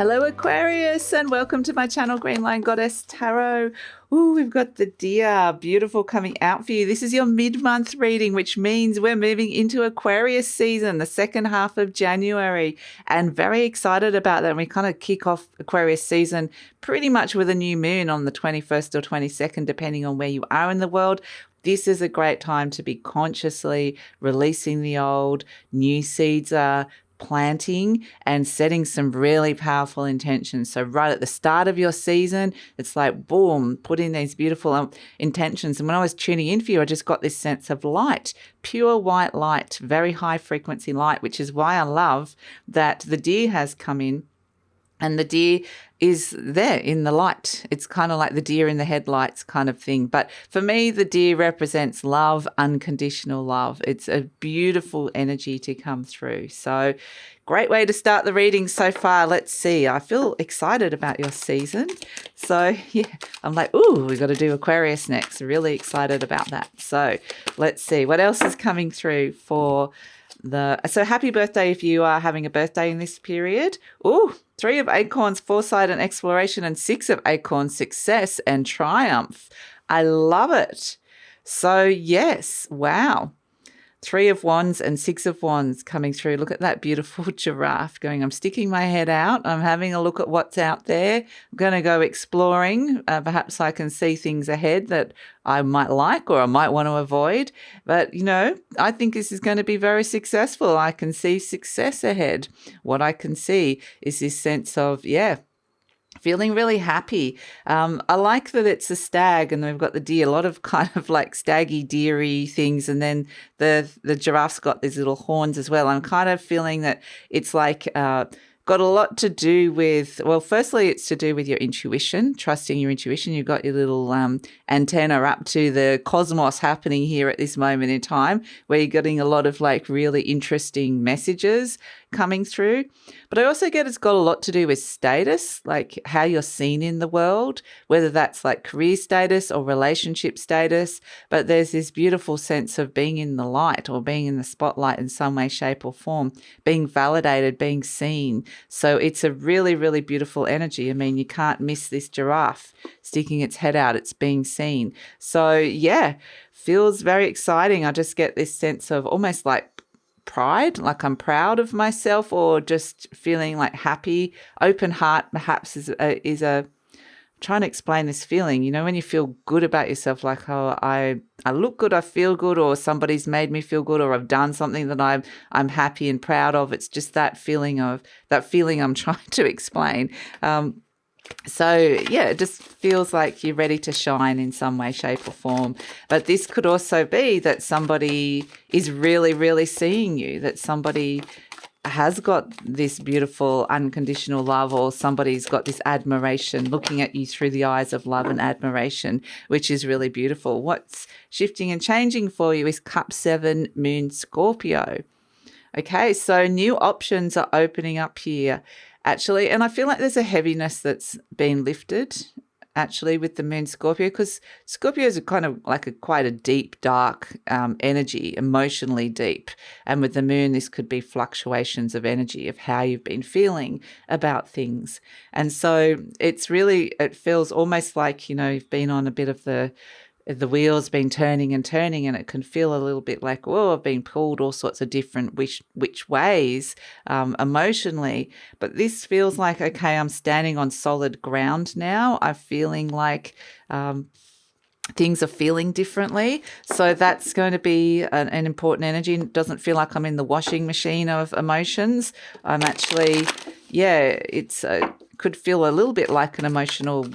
Hello Aquarius, and welcome to my channel Green Line Goddess Tarot. Ooh, we've got the deer, beautiful, coming out for you. This is your mid-month reading, which means we're moving into Aquarius season, the second half of January, and very excited about that. And we kind of kick off Aquarius season pretty much with a new moon on the 21st or 22nd, depending on where you are in the world. This is a great time to be consciously releasing the old. New seeds are planting and setting some really powerful intentions. So right at the start of your season, it's like, boom, put in these beautiful intentions. And when I was tuning in for you, I just got this sense of light, pure white light, very high frequency light, which is why I love that the deer has come in. And the deer is there in the light. It's kind of like the deer in the headlights kind of thing. But for me, the deer represents love, unconditional love. It's a beautiful energy to come through. So great way to start the reading so far. Let's see. I feel excited about your season. So yeah, I'm like, ooh, we've got to do Aquarius next. Really excited about that. So let's see what else is coming through for so happy birthday if you are having a birthday in this period. Ooh, 3 of acorns, foresight and exploration, and 6 of acorns, success and triumph. I love it. So yes, wow. 3 of wands and 6 of wands coming through. Look at that beautiful giraffe going, I'm sticking my head out. I'm having a look at what's out there. I'm going to go exploring. Perhaps I can see things ahead that I might like or I might want to avoid. But, you know, I think this is going to be very successful. I can see success ahead. What I can see is this sense of, feeling really happy. I like that it's a stag and we've got the deer, a lot of kind of like staggy, deery things. And then the giraffe's got these little horns as well. I'm kind of feeling that it's like got a lot to do with, well, firstly, it's to do with your intuition, trusting your intuition. You've got your little antenna up to the cosmos happening here at this moment in time, where you're getting a lot of like really interesting messages coming through. But I also get it's got a lot to do with status, like how you're seen in the world, whether that's like career status or relationship status. But there's this beautiful sense of being in the light or being in the spotlight in some way, shape or form, being validated, being seen. So it's a really, really beautiful energy. I mean, you can't miss this giraffe sticking its head out. It's being seen. So yeah, feels very exciting. I just get this sense of almost like pride, like I'm proud of myself, or just feeling like happy. Open heart perhaps is a trying to explain this feeling, you know, when you feel good about yourself, like, oh, I look good, I feel good, or somebody's made me feel good, or I've done something that I'm happy and proud of. It's just that feeling I'm trying to explain. So yeah, it just feels like you're ready to shine in some way, shape or form. But this could also be that somebody is really, really seeing you, that somebody has got this beautiful unconditional love, or somebody's got this admiration, looking at you through the eyes of love and admiration, which is really beautiful. What's shifting and changing for you is Cup 7, Moon, Scorpio. Okay, so new options are opening up here, actually. And I feel like there's a heaviness that's been lifted, actually, with the Moon Scorpio, because Scorpio is kind of like quite a deep, dark energy, emotionally deep. And with the Moon, this could be fluctuations of energy, of how you've been feeling about things. And so it feels almost like, you know, you've been on a bit of the wheel's been turning and turning, and it can feel a little bit like, oh, I've been pulled all sorts of different which ways emotionally. But this feels like, okay, I'm standing on solid ground now. I'm feeling like things are feeling differently. So that's going to be an important energy. It doesn't feel like I'm in the washing machine of emotions. I'm actually, it's could feel a little bit like an emotional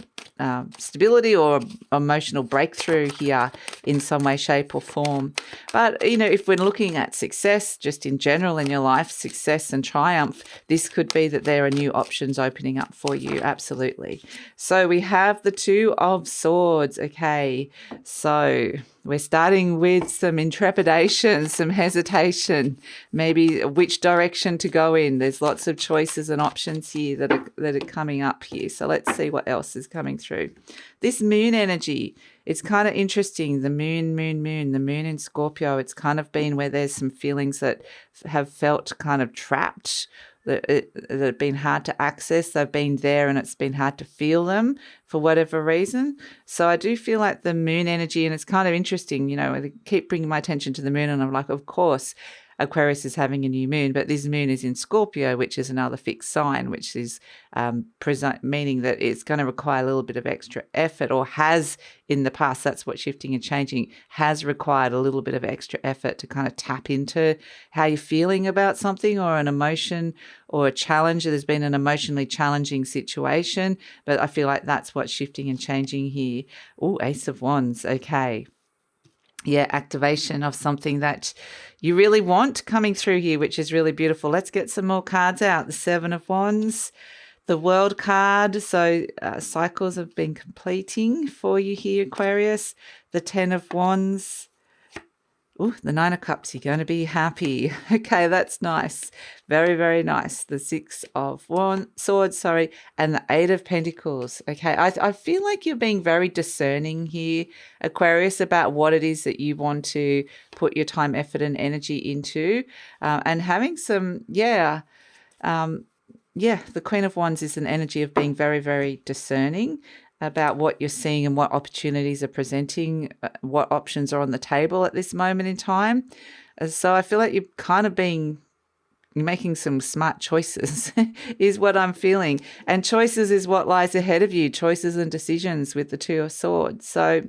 stability or emotional breakthrough here in some way, shape or form. But, you know, if we're looking at success just in general in your life, success and triumph, this could be that there are new options opening up for you. Absolutely. So we have the 2 of Swords. Okay, so we're starting with some intrepidation, some hesitation, maybe which direction to go in. There's lots of choices and options here that are coming up here. So let's see what else is coming through. This moon energy, it's kind of interesting. The moon, the moon in Scorpio, it's kind of been where there's some feelings that have felt kind of trapped that have been hard to access. They've been there and it's been hard to feel them for whatever reason. So I do feel like the moon energy, and it's kind of interesting, you know, I keep bringing my attention to the moon and I'm like, of course, Aquarius is having a new moon, but this moon is in Scorpio, which is another fixed sign, which is meaning that it's going to require a little bit of extra effort, or has in the past. That's what shifting and changing has required, a little bit of extra effort to kind of tap into how you're feeling about something, or an emotion or a challenge. There's been an emotionally challenging situation, but I feel like that's what's shifting and changing here. Oh, Ace of Wands. Okay. Yeah, activation of something that you really want coming through here, which is really beautiful. Let's get some more cards out. The Seven of Wands, the World card. So cycles have been completing for you here, Aquarius. The 10 of Wands. Oh, the 9 of Cups, you're going to be happy. Okay, that's nice. Very, very nice. The 6 of Swords, and the 8 of Pentacles. Okay, I feel like you're being very discerning here, Aquarius, about what it is that you want to put your time, effort, and energy into, and having some, the Queen of Wands is an energy of being very, very discerning about what you're seeing and what opportunities are presenting, what options are on the table at this moment in time. So I feel like you're making some smart choices is what I'm feeling. And choices is what lies ahead of you, choices and decisions with the 2 of Swords. So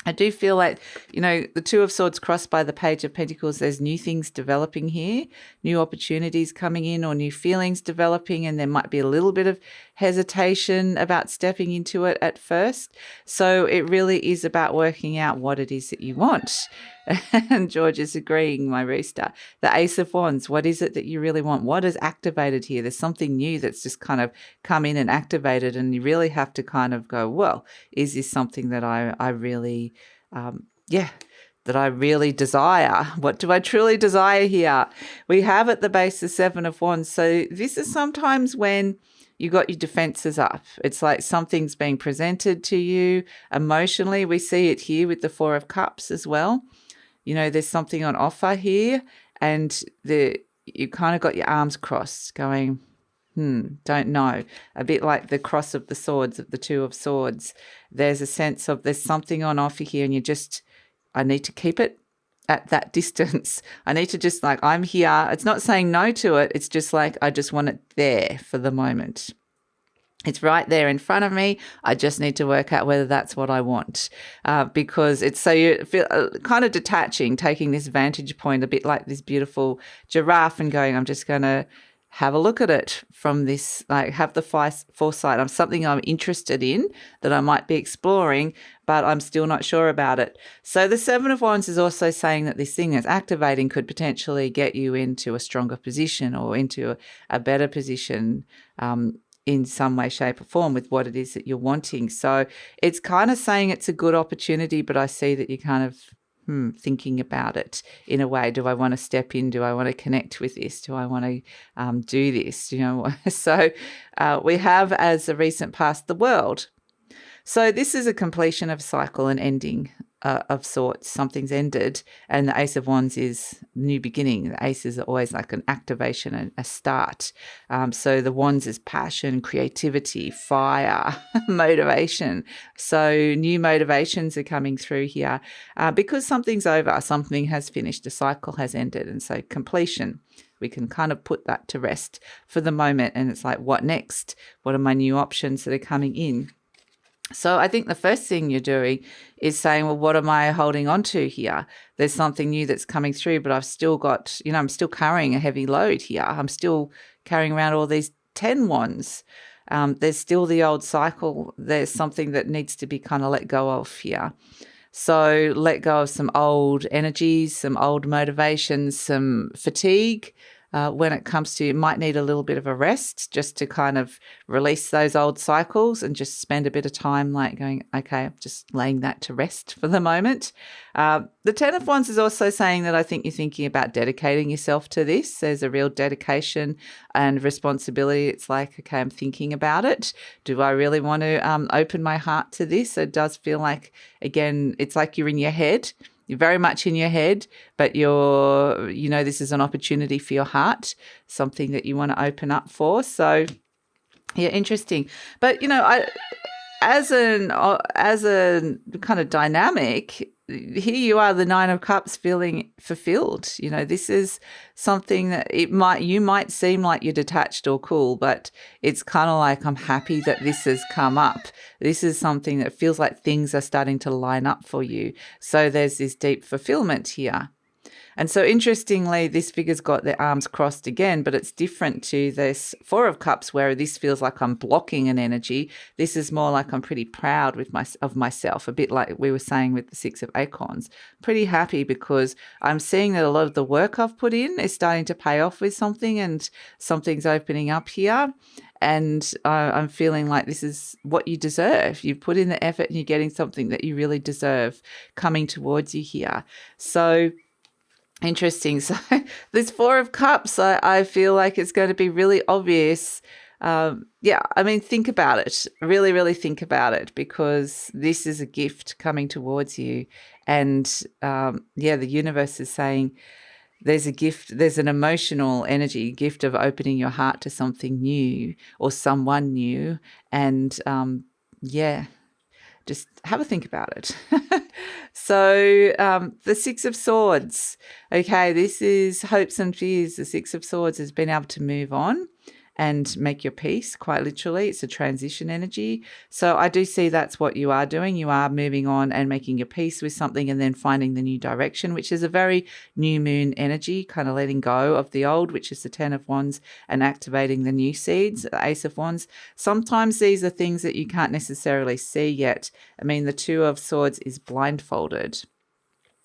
I do feel like, you know, the 2 of Swords crossed by the Page of Pentacles, there's new things developing here, new opportunities coming in, or new feelings developing, and there might be a little bit of hesitation about stepping into it at first. So it really is about working out what it is that you want. And George is agreeing, my rooster. The Ace of Wands, what is it that you really want? What is activated here? There's something new that's just kind of come in and activated, and you really have to kind of go, well, is this something that I really, that I really desire? What do I truly desire here? We have at the base the 7 of Wands. So this is sometimes when you got your defenses up. It's like something's being presented to you emotionally. We see it here with the 4 of Cups as well. You know, there's something on offer here, and you kind of got your arms crossed going, don't know. A bit like the cross of the swords, of the 2 of Swords. There's a sense of there's something on offer here, and I need to keep it at that distance. I need to just I'm here. It's not saying no to it. It's just like, I just want it there for the moment. It's right there in front of me. I just need to work out whether that's what I want, because it's so you feel kind of detaching, taking this vantage point, a bit like this beautiful giraffe, and going, I'm just going to have a look at it from this, have the foresight of something I'm interested in that I might be exploring, but I'm still not sure about it. So the 7 of Wands is also saying that this thing that's activating could potentially get you into a stronger position, or into a better position, in some way, shape, or form with what it is that you're wanting. So it's kind of saying it's a good opportunity, but I see that you're kind of thinking about it in a way. Do I want to step in? Do I want to connect with this? Do I want to do this? You know, so we have, as a recent past, the World. So this is a completion of cycle, and ending of sorts. Something's ended, and the Ace of Wands is new beginning. The aces are always like an activation and a start. So the Wands is passion, creativity, fire, motivation. So new motivations are coming through here because something's over, something has finished, a cycle has ended, and so completion. We can kind of put that to rest for the moment, and it's like, what next? What are my new options that are coming in? So I think the first thing you're doing is saying, well, what am I holding on to here? There's something new that's coming through, but I've still got, I'm still carrying a heavy load here. I'm still carrying around all these 10 wands. There's still the old cycle. There's something that needs to be kind of let go of here. So let go of some old energies, some old motivations, some fatigue. When it comes to, you might need a little bit of a rest just to kind of release those old cycles, and just spend a bit of time going, okay, I'm just laying that to rest for the moment. The 10 of Wands is also saying that I think you're thinking about dedicating yourself to this. There's a real dedication and responsibility. It's like, okay, I'm thinking about it. Do I really want to open my heart to this? It does feel like, again, it's like you're in your head. You're very much in your head, but this is an opportunity for your heart, something that you want to open up for. So, yeah, interesting. But, as a kind of dynamic, here you are, the Nine of Cups, feeling fulfilled. This is something that you might seem like you're detached or cool, but it's kind of like, I'm happy that this has come up. This is something that feels like things are starting to line up for you. So there's this deep fulfillment here. And so interestingly, this figure's got their arms crossed again, but it's different to this Four of Cups, where this feels like I'm blocking an energy. This is more like I'm pretty proud of myself, a bit like we were saying with the Six of Acorns. Pretty happy because I'm seeing that a lot of the work I've put in is starting to pay off with something, and something's opening up here. And I'm feeling like this is what you deserve. You've put in the effort and you're getting something that you really deserve coming towards you here. So interesting. So this Four of Cups, I feel like it's going to be really obvious. Think about it. Really, really think about it, because this is a gift coming towards you. And the universe is saying there's a gift, there's an emotional energy, gift of opening your heart to something new or someone new. And just have a think about it. So the Six of Swords. Okay, this is hopes and fears. The Six of Swords has been able to move on and make your peace, quite literally. It's a transition energy. So I do see that's what you are doing. You are moving on and making your peace with something and then finding the new direction, which is a very new moon energy, kind of letting go of the old, which is the Ten of Wands, and activating the new seeds, the Ace of Wands. Sometimes these are things that you can't necessarily see yet. I mean, the Two of Swords is blindfolded.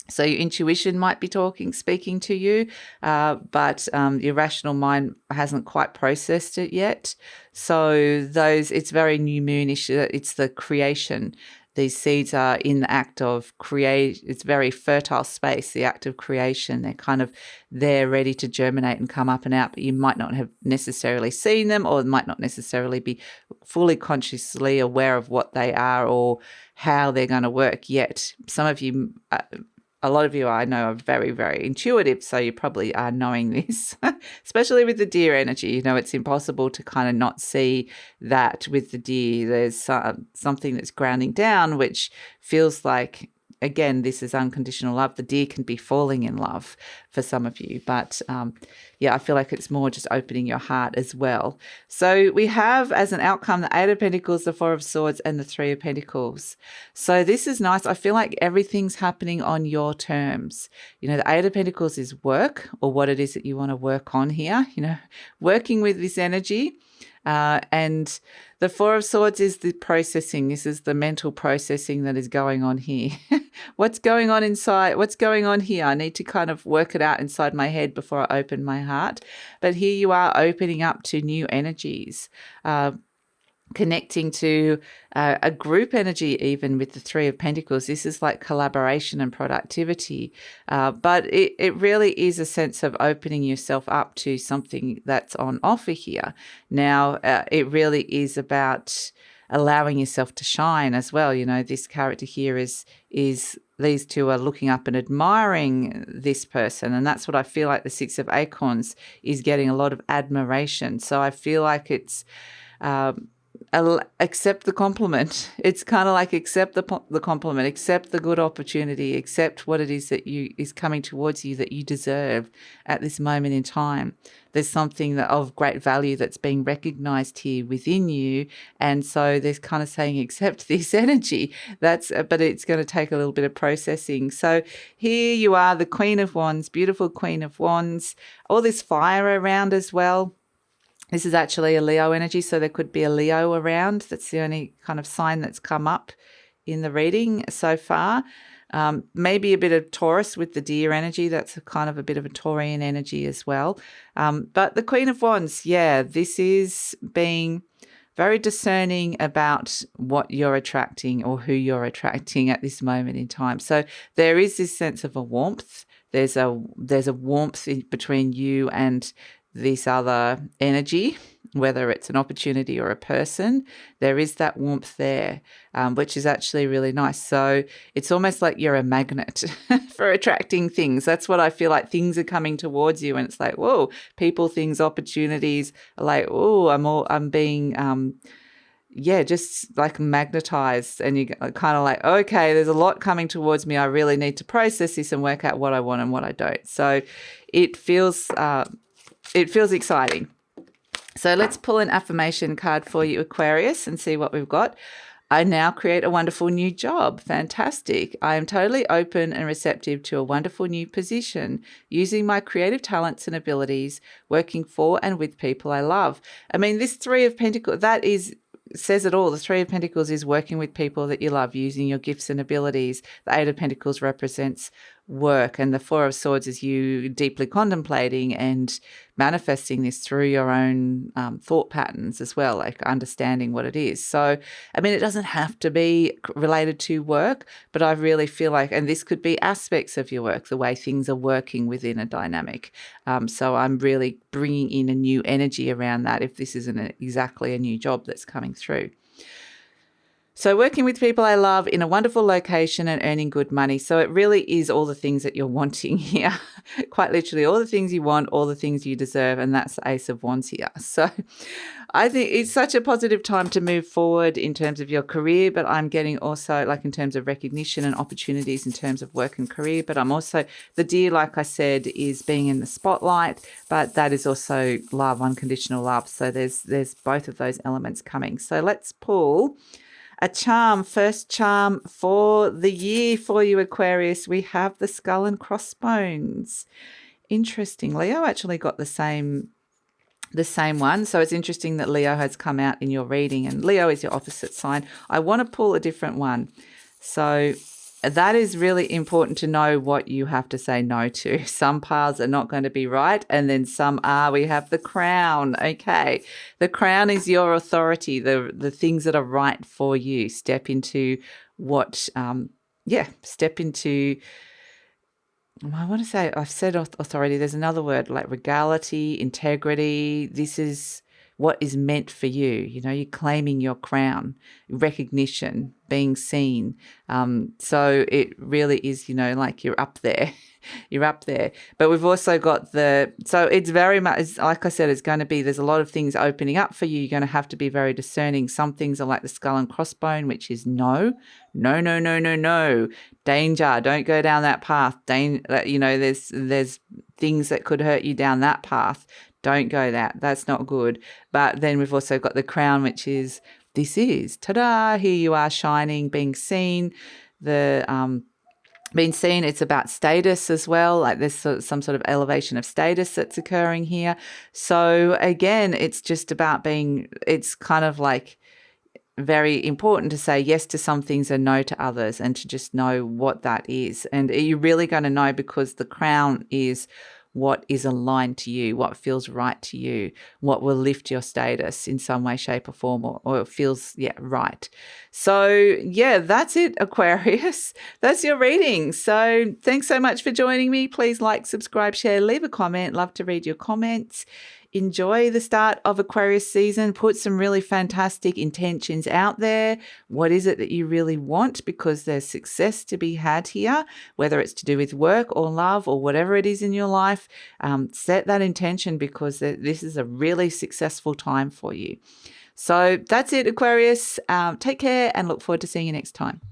So your intuition might be speaking to you, but your rational mind hasn't quite processed it yet. So it's very new moonish. It's the creation. These seeds are in the act of create. It's very fertile space, the act of creation. They're ready to germinate and come up and out, but you might not have necessarily seen them, or might not necessarily be fully consciously aware of what they are or how they're going to work yet. Some of you... a lot of you I know are very, very intuitive, so you probably are knowing this, especially with the deer energy. It's impossible to kind of not see that with the deer. There's something that's grounding down, which feels like, again, this is unconditional love. The deer can be falling in love for some of you, but I feel like it's more just opening your heart as well. So we have as an outcome the Eight of Pentacles, the Four of Swords, and the Three of Pentacles. So this is nice. I feel like everything's happening on your terms. The Eight of Pentacles is work, or what it is that you want to work on here, working with this energy. And the Four of Swords is the processing. This is the mental processing that is going on here. What's going on inside? What's going on here? I need to kind of work it out inside my head before I open my heart. But here you are opening up to new energies, connecting to a group energy, even with the Three of Pentacles. This is like collaboration and productivity. But it really is a sense of opening yourself up to something that's on offer here. Now, it really is about allowing yourself to shine as well. This character here is these two are looking up and admiring this person. And that's what I feel like the Six of Acorns is getting a lot of admiration. So I feel like it's... accept the compliment. It's kind of like accept the compliment, accept the good opportunity, accept what it is that is coming towards you that you deserve at this moment in time. There's something of great value that's being recognized here within you, and so there's kind of saying accept this energy. But it's going to take a little bit of processing. So here you are, the Queen of Wands, beautiful Queen of Wands, all this fire around as well. This is actually a Leo energy, so there could be a Leo around. That's the only kind of sign that's come up in the reading so far. Maybe a bit of Taurus with the deer energy. That's kind of a bit of a Taurian energy as well. But the Queen of Wands, this is being very discerning about what you're attracting or who you're attracting at this moment in time. So there is this sense of a warmth. There's a warmth between you and this other energy, whether it's an opportunity or a person, there is that warmth there, which is actually really nice. So it's almost like you're a magnet for attracting things. That's what I feel like. Things are coming towards you, and it's like, whoa, people, things, opportunities are like, oh, I'm being, just like magnetized, and you kind of like, okay, there's a lot coming towards me. I really need to process this and work out what I want and what I don't. So it feels exciting. So let's pull an affirmation card for you, Aquarius, and see what we've got. I now create a wonderful new job. Fantastic. I am totally open and receptive to a wonderful new position, using my creative talents and abilities, working for and with people I love. I mean, this Three of Pentacles, says it all. The Three of Pentacles is working with people that you love, using your gifts and abilities. The Eight of Pentacles represents work, and the Four of Swords is you deeply contemplating and manifesting this through your own thought patterns as well, like understanding what it is. So, I mean, it doesn't have to be related to work, but I really feel like, and this could be aspects of your work, the way things are working within a dynamic. So I'm really bringing in a new energy around that if this isn't exactly a new job that's coming through. So working with people I love in a wonderful location and earning good money. So it really is all the things that you're wanting here. Quite literally all the things you want, all the things you deserve. And that's the Ace of Wands here. So I think it's such a positive time to move forward in terms of your career, but I'm getting also like in terms of recognition and opportunities in terms of work and career. But I'm also, the Deer, like I said, is being in the spotlight, but that is also love, unconditional love. So there's both of those elements coming. So let's pull a charm, first charm for the year for you, Aquarius. We have the Skull and Crossbones. Interesting. Leo actually got the same one. So it's interesting that Leo has come out in your reading, and Leo is your opposite sign. I want to pull a different one. So that is really important to know what you have to say no to. Some paths are not going to be right, and then some are. We have the Crown. Okay. The Crown is your authority, the things that are right for you. Step into what, step into, I want to say, I've said authority. There's another word like regality, integrity. This is what is meant for you. You know, you're claiming your crown, recognition, being seen. So it really is, like you're up there. You're up there. But we've also got so it's very much, like I said, it's going to be, there's a lot of things opening up for you. You're going to have to be very discerning. Some things are like the Skull and Crossbone, which is no. Danger. Don't go down that path. There's things that could hurt you down that path. Don't go that's not good. But then we've also got the Crown, which is, this is, ta-da, here you are shining, being seen. Being seen, it's about status as well. Like there's some sort of elevation of status that's occurring here. So again, it's just about it's kind of like very important to say yes to some things and no to others, and to just know what that is. And you're really going to know, because the Crown is what is aligned to you, what feels right to you, what will lift your status in some way, shape or form, or feels, right. So, that's it, Aquarius. That's your reading. So thanks so much for joining me. Please like, subscribe, share, leave a comment. Love to read your comments. Enjoy the start of Aquarius season. Put some really fantastic intentions out there. What is it that you really want? Because there's success to be had here, whether it's to do with work or love or whatever it is in your life. Set that intention, because this is a really successful time for you. So that's it, Aquarius. Take care and look forward to seeing you next time.